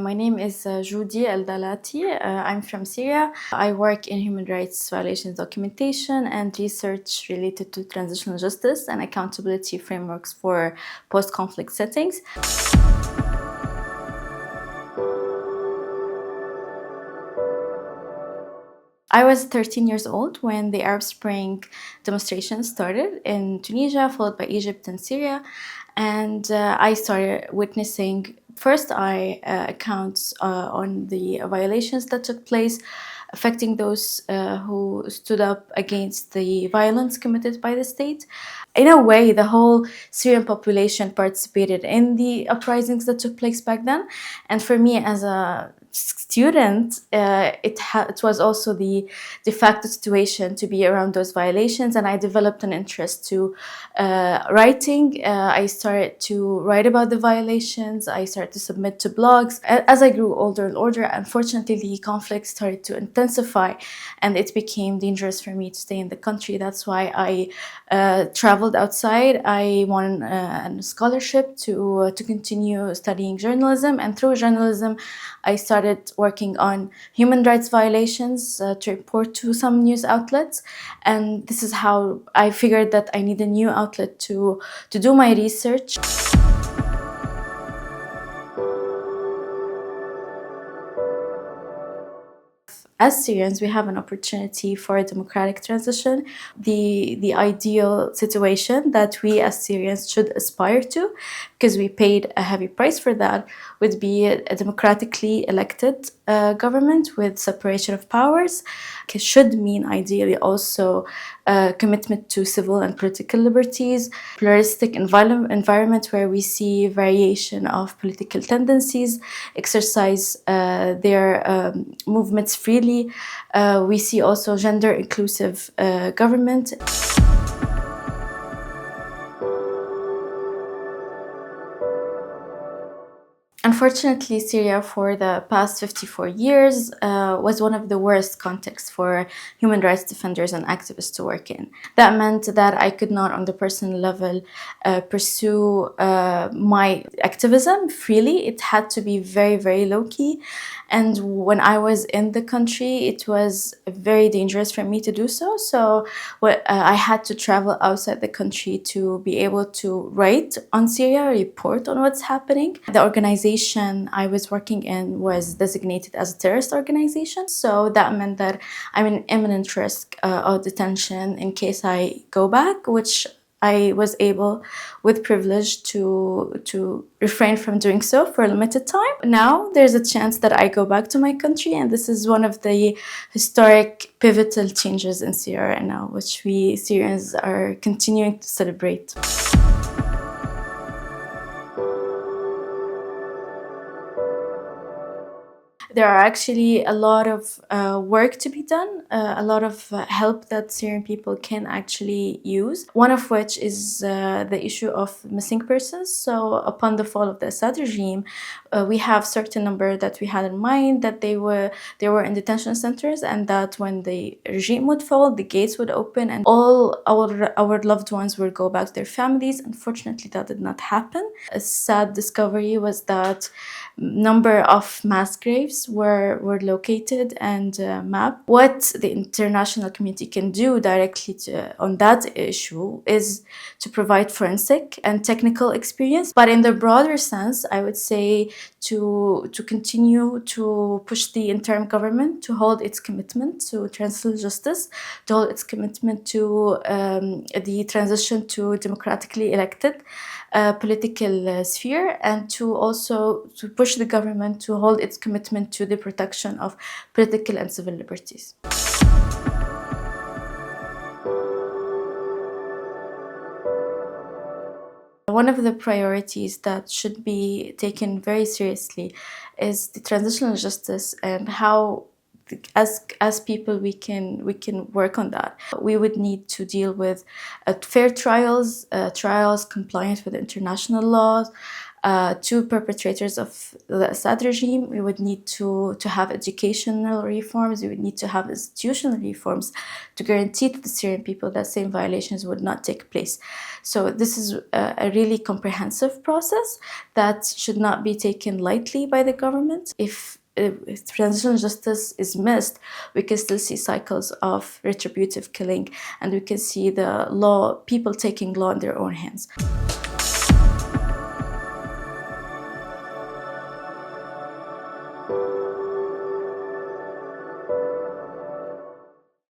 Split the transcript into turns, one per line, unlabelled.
My name is Judi Aldalati. I'm from Syria. I work in human rights violations documentation and research related to transitional justice and accountability frameworks for post-conflict settings. I was 13 years old when the Arab Spring demonstrations started in Tunisia, followed by Egypt and Syria. And I started witnessing accounts on the violations that took place, affecting those who stood up against the violence committed by the state. In a way, the whole Syrian population participated in the uprisings that took place back then. And for me, as a student, it was also the de facto situation to be around those violations, and I developed an interest to writing. I started to write about the violations. I started to submit to blogs. As I grew older and older, unfortunately, the conflict started to intensify, and it became dangerous for me to stay in the country. That's why I traveled outside. I won a scholarship to continue studying journalism, and through journalism, I started working on human rights violations to report to some news outlets. And this is how I figured that I need a new outlet to do my research. As Syrians, we have an opportunity for a democratic transition, the ideal situation that we as Syrians should aspire to, because we paid a heavy price for that, would be a democratically elected government with separation of powers. It should mean ideally also commitment to civil and political liberties, pluralistic environment where we see variation of political tendencies, exercise their movements freely. We see also gender inclusive government. Unfortunately, Syria for the past 54 years was one of the worst contexts for human rights defenders and activists to work in. That meant that I could not, on the personal level, pursue my activism freely. It had to be very, very low-key. And when I was in the country, it was very dangerous for me to do so. So I had to travel outside the country to be able to write on Syria, report on what's happening. The organization I was working in was designated as a terrorist organization. So that meant that I'm in imminent risk of detention in case I go back, which I was able, with privilege, to refrain from doing so for a limited time. Now there's a chance that I go back to my country, and this is one of the historic pivotal changes in Syria right now, which we Syrians are continuing to celebrate. There are actually a lot of work to be done, a lot of help that Syrian people can actually use. One of which is the issue of missing persons. So upon the fall of the Assad regime, we have certain number that we had in mind that they were in detention centers, and that when the regime would fall, the gates would open and all our loved ones would go back to their families. Unfortunately, that did not happen. A sad discovery was that number of mass graves were located and mapped. What the international community can do directly on that issue is to provide forensic and technical experience. But in the broader sense, I would say to continue to push the interim government to hold its commitment to transitional justice, to hold its commitment to the transition to democratically elected political sphere, and to also to push the government to hold its commitment to the protection of political and civil liberties. One of the priorities that should be taken very seriously is the transitional justice and how as people we can work on that. We would need to deal with fair trials, trials compliant with international laws. To perpetrators of the Assad regime, we would need to have educational reforms, we would need to have institutional reforms to guarantee to the Syrian people that same violations would not take place. So this is a really comprehensive process that should not be taken lightly by the government. If transitional justice is missed, we can still see cycles of retributive killing, and we can see the people taking law in their own hands.